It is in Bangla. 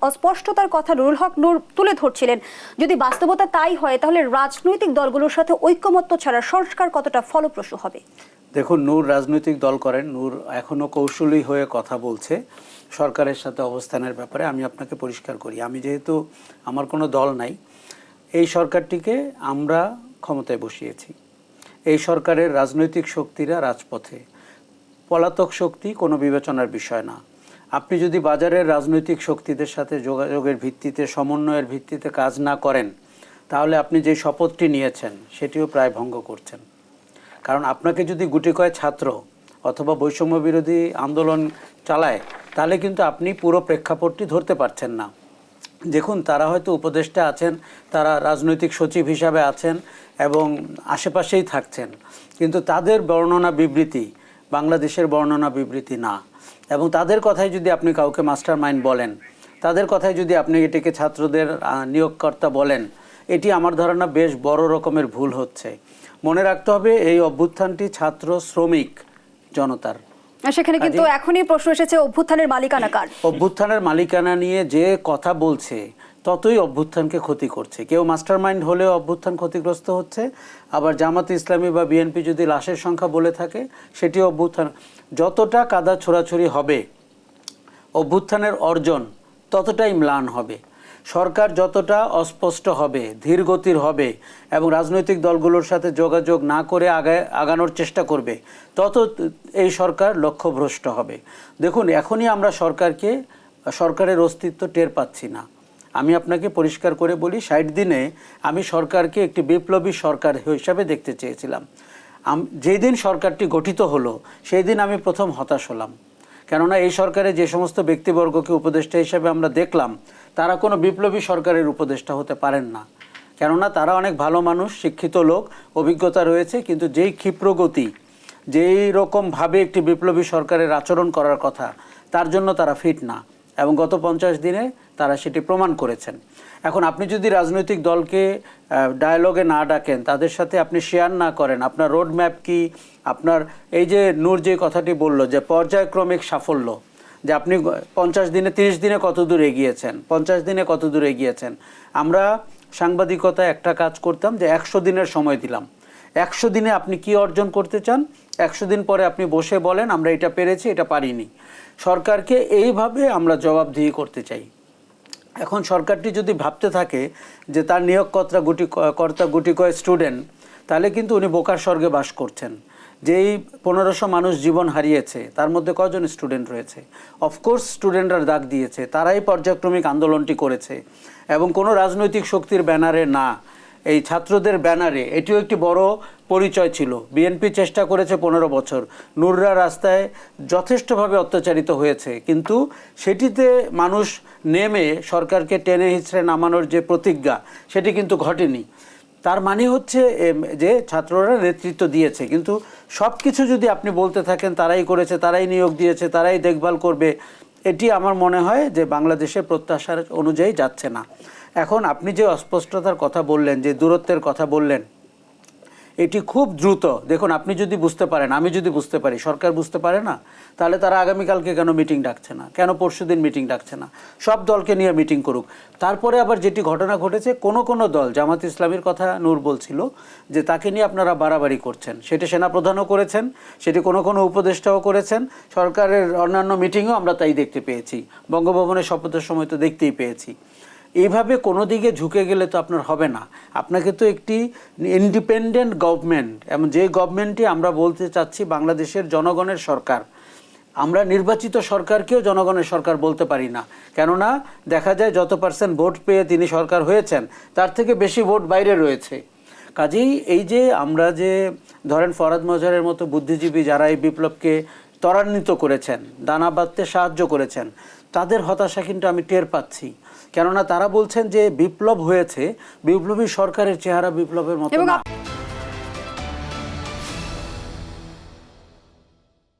অস্পষ্টতার কথা নুরুল হক নূর তুলে ধরছিলেন। যদি বাস্তবতা তাই হয় তাহলে রাজনৈতিক দলগুলোর সাথে ঐক্যমত্য ছাড়া সংস্কার কতটা ফলপ্রসূ হবে? দেখুন, নূর রাজনৈতিক দল করেন, নূর এখনো কৌশলী হয়ে কথা বলছে সরকারের সাথে অবস্থানের ব্যাপারে। আমি আপনাকে পরিষ্কার করি, আমি যেহেতু আমার কোনো দল নাই, এই সরকারটিকে আমরা ক্ষমতায় বসিয়েছি। এই সরকারের রাজনৈতিক শক্তিরা রাজপথে, পলাতক শক্তি কোনো বিবেচনার বিষয় না। আপনি যদি বাজারের রাজনৈতিক শক্তিদের সাথে যোগাযোগের ভিত্তিতে, সমন্বয়ের ভিত্তিতে কাজ না করেন, তাহলে আপনি যে শপথটি নিয়েছেন সেটিও প্রায় ভঙ্গ করছেন। কারণ আপনাকে যদি গুটিকয় ছাত্র অথবা বৈষম্য বিরোধী আন্দোলন চালায়, তাহলে কিন্তু আপনি পুরো প্রেক্ষাপটটি ধরতে পারছেন না। দেখুন, তারা হয়তো উপদেষ্টা আছেন, তারা রাজনৈতিক সচিব হিসাবে আছেন এবং আশেপাশেই থাকছেন, কিন্তু তাদের বর্ণনা বিবৃতি বাংলাদেশের বর্ণনা বিবৃতি না। এবং তাদের কথায় যদি আপনি কাউকে মাস্টার মাইন্ড বলেন, তাদের কথায় যদি আপনি এটিকে ছাত্রদের নিয়োগকর্তা বলেন, এটি আমার ধারণা বেশ বড় রকমের ভুল হচ্ছে। মনে রাখতে হবে, এই অভ্যুত্থানটি ছাত্র শ্রমিক জনতার। সেখানে কিন্তু এখনই প্রশ্ন এসেছে, অভ্যুত্থানের মালিকানা কার? অভ্যুত্থানের মালিকানা নিয়ে যে কথা বলছে ততই অভ্যুত্থানকে ক্ষতি করছে। কেউ মাস্টার মাইন্ড হলেও অভ্যুত্থান ক্ষতিগ্রস্ত হচ্ছে, আবার জামাত ইসলামী বা বিএনপি যদি লাশের সংখ্যা বলে থাকে সেটিও অভ্যুত্থান। যতটা কাদা ছোড়াছুড়ি হবে, অভ্যুত্থানের অর্জন ততটাই ম্লান হবে। সরকার যতটা অস্পষ্ট হবে, ধীরগতির হবে এবং রাজনৈতিক দলগুলোর সাথে যোগাযোগ না করে আগানোর চেষ্টা করবে, তত এই সরকার লক্ষ্যভ্রষ্ট হবে। দেখুন, এখনই আমরা সরকারের অস্তিত্ব টের পাচ্ছি না। আমি আপনাকে পরিষ্কার করে বলি, 60 দিনে আমি সরকারকে একটি বিপ্লবী সরকার হিসাবে দেখতে চেয়েছিলাম। যেই দিন সরকারটি গঠিত হলো সেই দিন আমি প্রথম হতাশ হলাম। কেননা এই সরকারে যে সমস্ত ব্যক্তিবর্গকে উপদেষ্টা হিসেবে আমরা দেখলাম, তারা কোনো বিপ্লবী সরকারের উপদেষ্টা হতে পারেন না। কেননা তারা অনেক ভালো মানুষ, শিক্ষিত লোক, অভিজ্ঞতা রয়েছে, কিন্তু যেই ক্ষিপ্রগতি, যেই রকমভাবে একটি বিপ্লবী সরকারের আচরণ করার কথা, তার জন্য তারা ফিট না। এবং গত 50 দিনে তারা সেটি প্রমাণ করেছেন। এখন আপনি যদি রাজনৈতিক দলকে ডায়ালগে না ডাকেন, তাদের সাথে আপনি শেয়ার না করেন আপনার রোড ম্যাপ কি, আপনার এই যে নূর যে কথাটি বলল যে পর্যায়ক্রমিক সাফল্য, যে আপনি 50 দিনে 30 দিনে কত দূর এগিয়েছেন, 50 দিনে কত দূর এগিয়েছেন। আমরা সাংবাদিকতায় একটা কাজ করতাম যে 100 দিনের সময় দিলাম। 100 দিনে আপনি কি অর্জন করতে চান, 100 দিন পরে আপনি বসে বলেন আমরা এটা পেরেছি, এটা পারিনি। সরকারকে এইভাবে আমরা জবাবদিহি করতে চাই। এখন সরকারটি যদি ভাবতে থাকে যে তার নিয়োগকর্তা গুটিকয় স্টুডেন্ট, তাহলে কিন্তু উনি বোকার স্বর্গে বাস করছেন। যেই 1500 মানুষ জীবন হারিয়েছে, তার মধ্যে কজন স্টুডেন্ট রয়েছে? অফকোর্স স্টুডেন্টরা ডাক দিয়েছে, তারাই পর্যায়ক্রমিক আন্দোলনটি করেছে এবং কোনো রাজনৈতিক শক্তির ব্যানারে না, এই ছাত্রদের ব্যানারে। এটিও একটি বড় পরিচয় ছিল। বিএনপি চেষ্টা করেছে 15 বছর, নূররা রাস্তায় যথেষ্টভাবে অত্যাচারিত হয়েছে, কিন্তু সেটিতে মানুষ নেমে সরকারকে টেনে হিঁচড়ে নামানোর যে প্রতিজ্ঞা, সেটি কিন্তু ঘটেনি। তার মানে হচ্ছে যে ছাত্ররা নেতৃত্ব দিয়েছে, কিন্তু সব কিছু যদি আপনি বলতে থাকেন তারাই করেছে, তারাই নিয়োগ দিয়েছে, তারাই দেখভাল করবে, এটি আমার মনে হয় যে বাংলাদেশের প্রত্যাশার অনুযায়ী যাচ্ছে না। এখন আপনি যে অস্পষ্টতার কথা বললেন, যে দূরত্বের কথা বললেন, এটি খুব দ্রুত। দেখুন, আপনি যদি বুঝতে পারেন, আমি যদি বুঝতে পারি, সরকার বুঝতে পারে না, তাহলে তারা আগামীকালকে কেন মিটিং ডাকছে না, কেন পরশুদিন মিটিং ডাকছে না? সব দলকে নিয়ে মিটিং করুক। তারপরে আবার যেটি ঘটনা ঘটেছে, কোনো দল, জামাত ইসলামীর কথা নূর বলছিল যে তাকে নিয়ে আপনারা বাড়াবাড়ি করছেন, সেটি সেনাপ্রধানও করেছেন, সেটি কোনো উপদেষ্টাও করেছেন, সরকারের অন্যান্য মিটিংও আমরা তাই দেখতে পেয়েছি, বঙ্গভবনের শপথের সময় তো দেখতেই পেয়েছি। এইভাবে কোনো দিকে ঝুঁকে গেলে তো আপনার হবে না। আপনাকে তো একটি ইন্ডিপেন্ডেন্ট গভর্নমেন্ট, এবং যে গভর্নমেন্টটি আমরা বলতে চাচ্ছি বাংলাদেশের জনগণের সরকার, আমরা নির্বাচিত সরকারকেও জনগণের সরকার বলতে পারি না। কেননা দেখা যায় যত % ভোট পেয়ে তিনি সরকার হয়েছেন, তার থেকে বেশি ভোট বাইরে রয়েছে। কাজেই এই যে আমরা যে ধরেন ফরহাদ মজহারের মতো বুদ্ধিজীবী যারা এই বিপ্লবকে ত্বরান্বিত করেছেন, দানা বাঁধতে সাহায্য করেছেন, তাদের হতাশা কিন্তু আমি টের পাচ্ছি। কেননা তারা বলছেন যে বিপ্লব হয়েছে, বিপ্লবী সরকারের চেহারা বিপ্লবের মতো না।